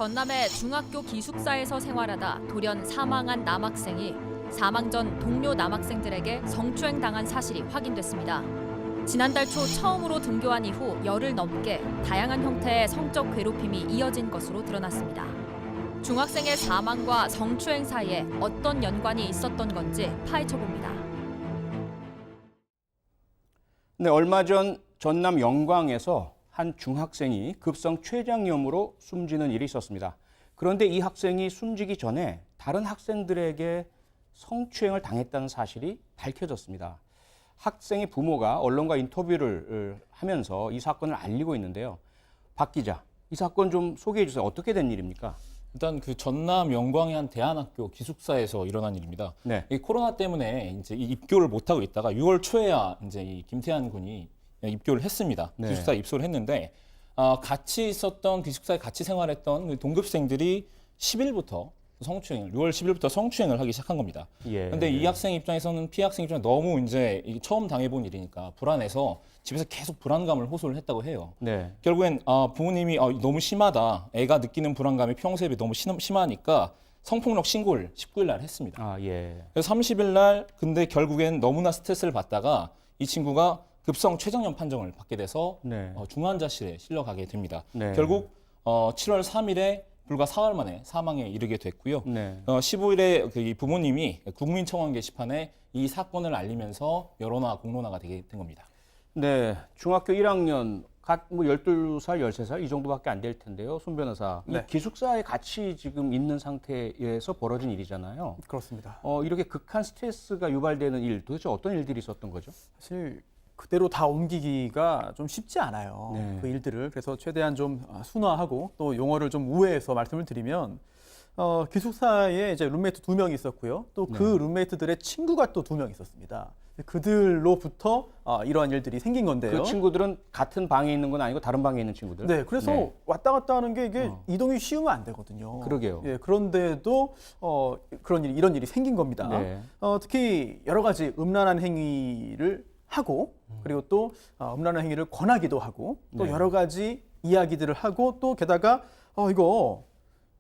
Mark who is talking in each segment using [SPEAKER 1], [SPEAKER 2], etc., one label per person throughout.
[SPEAKER 1] 전남의 중학교 기숙사에서 생활하다 돌연 사망한 남학생이 사망 전 동료 남학생들에게 성추행 당한 사실이 확인됐습니다. 지난달 초 처음으로 등교한 이후 열흘 넘게 다양한 형태의 성적 괴롭힘이 이어진 것으로 드러났습니다. 중학생의 사망과 성추행 사이에 어떤 연관이 있었던 건지 파헤쳐봅니다.
[SPEAKER 2] 네, 얼마 전 전남 영광에서 한 중학생이 급성 췌장염으로 숨지는 일이 있었습니다. 그런데 이 학생이 숨지기 전에 다른 학생들에게 성추행을 당했다는 사실이 밝혀졌습니다. 학생의 부모가 언론과 인터뷰를 하면서 이 사건을 알리고 있는데요. 박 기자, 이 사건 좀 소개해 주세요. 어떻게 된 일입니까?
[SPEAKER 3] 일단 그 전남 영광의 한 대안학교 기숙사에서 일어난 일입니다.
[SPEAKER 2] 네.
[SPEAKER 3] 이 코로나 때문에 이제 입교를 못 하고 있다가 6월 초에야 이제 이 김태한 군이 입교를 했습니다.
[SPEAKER 2] 네.
[SPEAKER 3] 기숙사에 입소를 했는데 같이 있었던 기숙사에 같이 생활했던 그 동급생들이 6월 10일부터 성추행을 하기 시작한 겁니다. 그런데 이 학생 입장에서는 피해 학생 입장에 너무 이제 처음 당해본 일이니까 불안해서 집에서 계속 불안감을 호소를 했다고 해요.
[SPEAKER 2] 네.
[SPEAKER 3] 결국엔 부모님이 너무 심하다. 애가 느끼는 불안감이 평소에 비해 너무 심하니까 성폭력 신고를 19일 날 했습니다. 그래서 30일 날 근데 결국엔 너무나 스트레스를 받다가 이 친구가 급성 췌장염 판정을 받게 돼서
[SPEAKER 2] 네.
[SPEAKER 3] 중환자실에 실려가게 됩니다.
[SPEAKER 2] 네.
[SPEAKER 3] 결국 7월 3일에 불과 4월 만에 사망에 이르게 됐고요.
[SPEAKER 2] 네.
[SPEAKER 3] 15일에 이 부모님이 국민청원 게시판에 이 사건을 알리면서 여론화, 공론화가 되게 된 겁니다.
[SPEAKER 2] 네, 중학교 1학년, 갓 12살, 13살 이 정도밖에 안 될 텐데요. 손 변호사,
[SPEAKER 4] 네.
[SPEAKER 2] 이 기숙사에 같이 지금 있는 상태에서 벌어진 일이잖아요.
[SPEAKER 4] 그렇습니다.
[SPEAKER 2] 이렇게 극한 스트레스가 유발되는 일, 도대체 어떤 일들이 있었던 거죠?
[SPEAKER 4] 사실 그대로 다 옮기기가 좀 쉽지 않아요.
[SPEAKER 2] 네.
[SPEAKER 4] 그 일들을. 그래서 최대한 좀 순화하고 또 용어를 좀 우회해서 말씀을 드리면 기숙사에 이제 룸메이트 2명이 있었고요. 또 그
[SPEAKER 2] 네.
[SPEAKER 4] 룸메이트들의 친구가 또 2명 있었습니다. 그들로부터 이러한 일들이 생긴 건데요.
[SPEAKER 2] 그 친구들은 같은 방에 있는 건 아니고 다른 방에 있는 친구들?
[SPEAKER 4] 네, 그래서
[SPEAKER 2] 네.
[SPEAKER 4] 왔다 갔다 하는 게 이게 이동이 쉬우면 안 되거든요.
[SPEAKER 2] 그러게요.
[SPEAKER 4] 예, 그런데도 이런 일이 생긴 겁니다.
[SPEAKER 2] 네.
[SPEAKER 4] 특히 여러 가지 음란한 행위를 하고 그리고 또 음란한 행위를 권하기도 하고 또
[SPEAKER 2] 네.
[SPEAKER 4] 여러 가지 이야기들을 하고 또 게다가 이거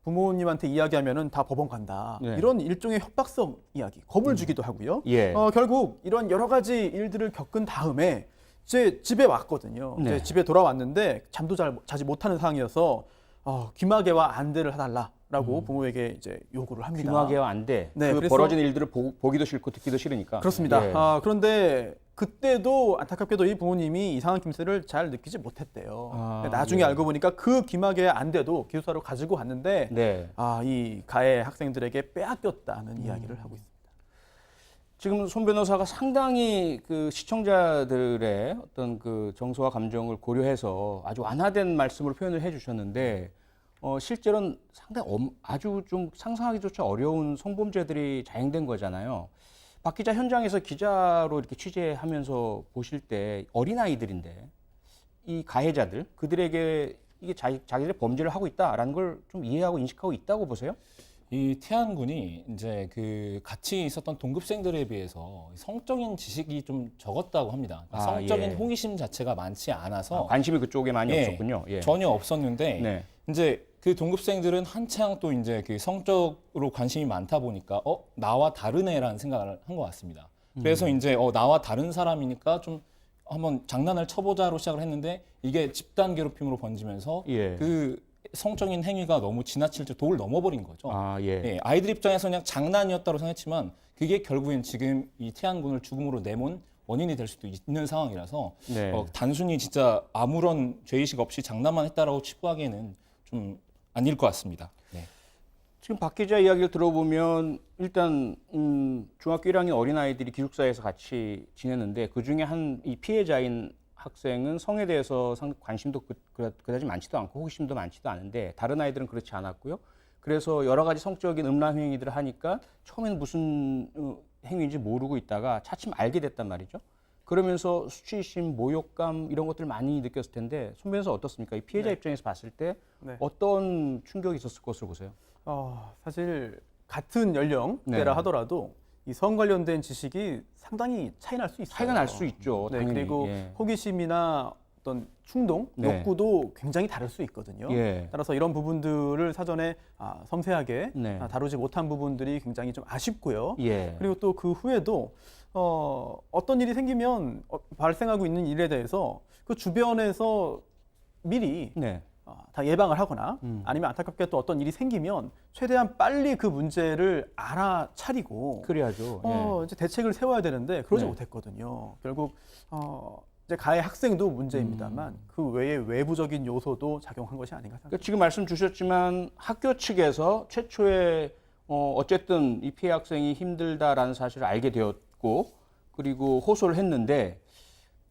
[SPEAKER 4] 부모님한테 이야기하면은 다 법원 간다.
[SPEAKER 2] 네.
[SPEAKER 4] 이런 일종의 협박성 이야기, 겁을 주기도 하고요.
[SPEAKER 2] 예.
[SPEAKER 4] 결국 이런 여러 가지 일들을 겪은 다음에 이제 집에 왔거든요.
[SPEAKER 2] 네.
[SPEAKER 4] 이제 집에 돌아왔는데 잠도 잘 자지 못하는 상황이어서 귀마개와 안대를 해달라라고 부모에게 이제 요구를 합니다.
[SPEAKER 2] 귀마개와 안돼.
[SPEAKER 4] 네,
[SPEAKER 2] 그
[SPEAKER 4] 그래서-
[SPEAKER 2] 벌어진 일들을 보기도 싫고 듣기도 싫으니까.
[SPEAKER 4] 그렇습니다.
[SPEAKER 2] 예.
[SPEAKER 4] 그런데 그때도 안타깝게도 이 부모님이 이상한 김새를 잘 느끼지 못했대요. 나중에
[SPEAKER 2] 예.
[SPEAKER 4] 알고 보니까 그 귀마개 안대도 기숙사로 가지고 갔는데
[SPEAKER 2] 네.
[SPEAKER 4] 이 가해 학생들에게 빼앗겼다는 이야기를 하고 있습니다.
[SPEAKER 2] 지금 손 변호사가 상당히 그 시청자들의 어떤 그 정서와 감정을 고려해서 아주 완화된 말씀으로 표현을 해주셨는데 실제로는 상당히 아주 좀 상상하기조차 어려운 성범죄들이 자행된 거잖아요. 박 기자 현장에서 기자로 이렇게 취재하면서 보실 때 어린아이들인데 이 가해자들 그들에게 이게 자기들의 범죄를 하고 있다라는 걸 좀 이해하고 인식하고 있다고 보세요?
[SPEAKER 3] 이 태안 군이 이제 그 같이 있었던 동급생들에 비해서 성적인 지식이 좀 적었다고 합니다. 그러니까 성적인
[SPEAKER 2] 예.
[SPEAKER 3] 호기심 자체가 많지 않아서
[SPEAKER 2] 관심이 그쪽에 많이
[SPEAKER 3] 예,
[SPEAKER 2] 없었군요. 예.
[SPEAKER 3] 전혀 없었는데
[SPEAKER 2] 네.
[SPEAKER 3] 이제 그 동급생들은 한창 또 이제 그 성적으로 관심이 많다 보니까 나와 다른 애라는 생각을 한 것 같습니다. 그래서 이제 나와 다른 사람이니까 좀 한번 장난을 쳐보자로 시작을 했는데 이게 집단 괴롭힘으로 번지면서
[SPEAKER 2] 예.
[SPEAKER 3] 그 성적인 행위가 너무 지나칠 때 도를 넘어버린 거죠.
[SPEAKER 2] 예.
[SPEAKER 3] 아이들 입장에서 그냥 장난이었다고 생각했지만 그게 결국엔 지금 이 태안군을 죽음으로 내몬 원인이 될 수도 있는 상황이라서
[SPEAKER 2] 네.
[SPEAKER 3] 단순히 진짜 아무런 죄의식 없이 장난만 했다라고 치부하기에는 좀 아닐 것 같습니다. 네.
[SPEAKER 2] 지금 박 기자 이야기를 들어보면 일단 중학교 1학년 어린아이들이 기숙사에서 같이 지냈는데 그중에 이 피해자인 학생은 성에 대해서 관심도 그다지 많지도 않고 호기심도 많지도 않은데 다른 아이들은 그렇지 않았고요. 그래서 여러 가지 성적인 음란 행위들을 하니까 처음에는 무슨 행위인지 모르고 있다가 차츰 알게 됐단 말이죠. 그러면서 수치심, 모욕감 이런 것들을 많이 느꼈을 텐데 손 변호사 어떻습니까? 이 피해자
[SPEAKER 4] 네.
[SPEAKER 2] 입장에서 봤을 때
[SPEAKER 4] 네.
[SPEAKER 2] 어떤 충격이 있었을 것으로 보세요?
[SPEAKER 4] 사실 같은 연령대라
[SPEAKER 2] 네.
[SPEAKER 4] 하더라도 이 성 관련된 지식이 상당히 차이 날 수 있어요.
[SPEAKER 2] 차이가 날 수 있죠.
[SPEAKER 4] 네,
[SPEAKER 2] 당연히.
[SPEAKER 4] 그리고
[SPEAKER 2] 예.
[SPEAKER 4] 호기심이나 어떤 충동,
[SPEAKER 2] 네.
[SPEAKER 4] 욕구도 굉장히 다를 수 있거든요.
[SPEAKER 2] 예.
[SPEAKER 4] 따라서 이런 부분들을 사전에 섬세하게
[SPEAKER 2] 네.
[SPEAKER 4] 다루지 못한 부분들이 굉장히 좀 아쉽고요.
[SPEAKER 2] 예.
[SPEAKER 4] 그리고 또 그 후에도 어떤 일이 생기면 발생하고 있는 일에 대해서 그 주변에서 미리
[SPEAKER 2] 네.
[SPEAKER 4] 다 예방을 하거나 아니면 안타깝게 또 어떤 일이 생기면 최대한 빨리 그 문제를 알아차리고
[SPEAKER 2] 그래야죠. 예.
[SPEAKER 4] 이제 대책을 세워야 되는데 그러지
[SPEAKER 2] 네.
[SPEAKER 4] 못했거든요. 결국 이제 가해 학생도 문제입니다만 그 외에 외부적인 요소도 작용한 것이 아닌가 생각합니다.
[SPEAKER 2] 그러니까 지금 말씀 주셨지만 학교 측에서 최초에 어쨌든 이 피해 학생이 힘들다라는 사실을 알게 되었고 그리고 호소를 했는데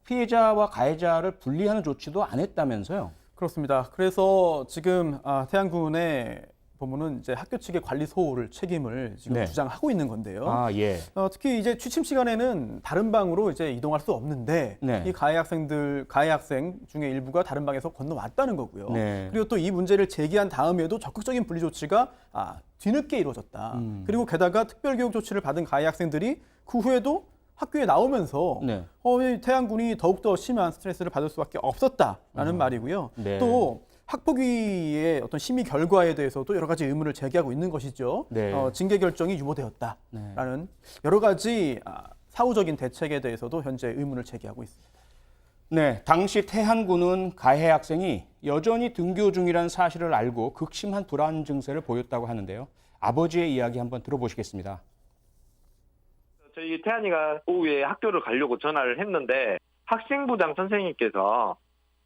[SPEAKER 2] 피해자와 가해자를 분리하는 조치도 안 했다면서요?
[SPEAKER 4] 그렇습니다. 그래서 지금 태안군에 보면은 이제 학교 측의 관리 소홀을 책임을 지금
[SPEAKER 2] 네.
[SPEAKER 4] 주장하고 있는 건데요.
[SPEAKER 2] 아, 예.
[SPEAKER 4] 특히 이제 취침 시간에는 다른 방으로 이제 이동할 수 없는데
[SPEAKER 2] 네.
[SPEAKER 4] 이 가해 학생 중에 일부가 다른 방에서 건너왔다는 거고요.
[SPEAKER 2] 네.
[SPEAKER 4] 그리고 또 이 문제를 제기한 다음에도 적극적인 분리 조치가 뒤늦게 이루어졌다. 그리고 게다가 특별교육 조치를 받은 가해 학생들이 그 후에도 학교에 나오면서
[SPEAKER 2] 네.
[SPEAKER 4] 이 태안군이 더욱더 심한 스트레스를 받을 수밖에 없었다라는 말이고요.
[SPEAKER 2] 네.
[SPEAKER 4] 또 학폭위의 어떤 심의 결과에 대해서도 여러 가지 의문을 제기하고 있는 것이죠.
[SPEAKER 2] 네.
[SPEAKER 4] 징계 결정이 유보되었다라는 여러 가지 사후적인 대책에 대해서도 현재 의문을 제기하고 있습니다.
[SPEAKER 2] 네, 당시 태안군은 가해 학생이 여전히 등교 중이라는 사실을 알고 극심한 불안 증세를 보였다고 하는데요. 아버지의 이야기 한번 들어보시겠습니다.
[SPEAKER 5] 저희 태안이가 오후에 학교를 가려고 전화를 했는데 학생부장 선생님께서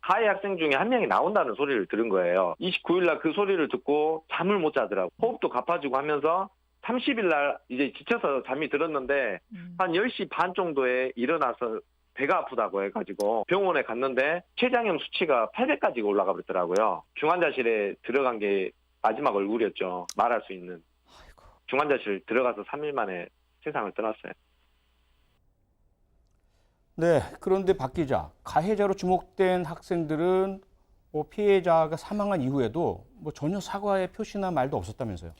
[SPEAKER 5] 가해 학생 중에 한 명이 나온다는 소리를 들은 거예요. 29일 날 그 소리를 듣고 잠을 못 자더라고. 호흡도 가빠지고 하면서 30일 날 이제 지쳐서 잠이 들었는데 한 10시 반 정도에 일어나서 배가 아프다고 해가지고 병원에 갔는데 췌장염 수치가 800까지 올라가 버렸더라고요. 중환자실에 들어간 게 마지막 얼굴이었죠. 말할 수 있는. 중환자실 들어가서 3일 만에 세상을 떠났어요.
[SPEAKER 2] 네, 그런데 박 기자, 가해자로 지목된 학생들은 피해자가 사망한 이후에도 전혀 사과의 표시나 말도 없었다면서요?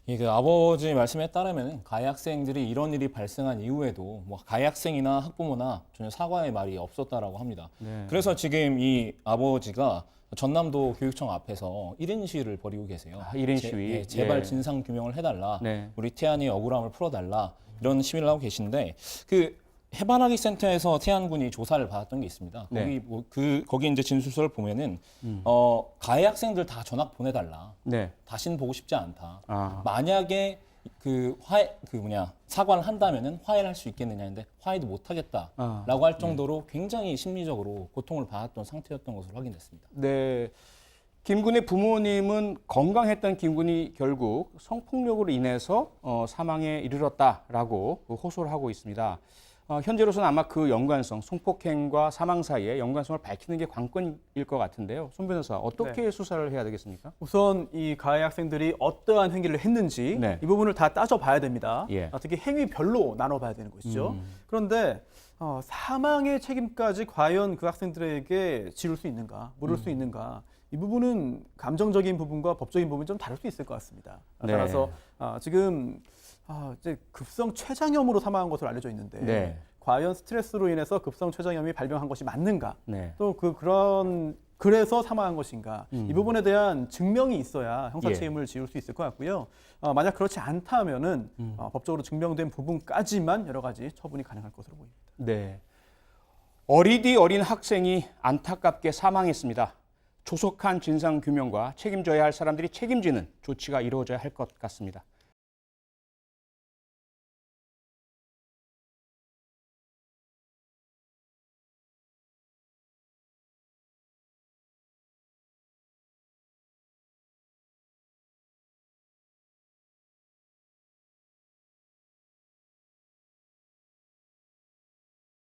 [SPEAKER 3] 예, 그 아버지 말씀에 따르면 가해 학생들이 이런 일이 발생한 이후에도 가해 학생이나 학부모나 전혀 사과의 말이 없었다라고 합니다.
[SPEAKER 2] 네.
[SPEAKER 3] 그래서 지금 이 아버지가 전남도 교육청 앞에서 1인 시위를 벌이고 계세요.
[SPEAKER 2] 1인 시위.
[SPEAKER 3] 제발
[SPEAKER 2] 예.
[SPEAKER 3] 진상 규명을 해달라.
[SPEAKER 2] 네.
[SPEAKER 3] 우리 태안의 억울함을 풀어달라. 이런 시위를 하고 계신데 그 해바라기 센터에서 태안군이 조사를 받았던 게 있습니다.
[SPEAKER 2] 네.
[SPEAKER 3] 거기 이제 진술서를 보면은 가해 학생들 다 전학 보내달라.
[SPEAKER 2] 네.
[SPEAKER 3] 다시는 보고 싶지 않다.
[SPEAKER 2] 아.
[SPEAKER 3] 만약에 사과를 한다면은 화해를 할 수 있겠느냐 했는데 화해도 못 하겠다라고 할 정도로 굉장히 심리적으로 고통을 받았던 상태였던 것으로 확인됐습니다.
[SPEAKER 2] 네. 김군의 부모님은 건강했던 김군이 결국 성폭력으로 인해서 사망에 이르렀다라고 호소를 하고 있습니다. 현재로서는 아마 그 연관성, 성폭행과 사망 사이의 연관성을 밝히는 게 관건일 것 같은데요. 손 변호사, 어떻게 수사를 해야 되겠습니까?
[SPEAKER 4] 우선 이 가해 학생들이 어떠한 행위를 했는지
[SPEAKER 2] 네.
[SPEAKER 4] 이 부분을 다 따져봐야 됩니다.
[SPEAKER 2] 예.
[SPEAKER 4] 특히 행위별로 나눠봐야 되는 것이죠. 그런데 사망의 책임까지 과연 그 학생들에게 지를 수 있는가, 물을 수 있는가, 이 부분은 감정적인 부분과 법적인 부분이 좀 다를 수 있을 것 같습니다.
[SPEAKER 2] 네.
[SPEAKER 4] 따라서 지금 이제 급성 췌장염으로 사망한 것으로 알려져 있는데
[SPEAKER 2] 네.
[SPEAKER 4] 과연 스트레스로 인해서 급성 췌장염이 발병한 것이 맞는가?
[SPEAKER 2] 네.
[SPEAKER 4] 또 그래서 사망한 것인가? 이 부분에 대한 증명이 있어야 형사 책임을 지을 수 있을 것 같고요. 만약 그렇지 않다면은 법적으로 증명된 부분까지만 여러 가지 처분이 가능할 것으로 보입니다.
[SPEAKER 2] 네. 어리디 어린 학생이 안타깝게 사망했습니다. 조속한 진상 규명과 책임져야 할 사람들이 책임지는 조치가 이루어져야 할 것 같습니다.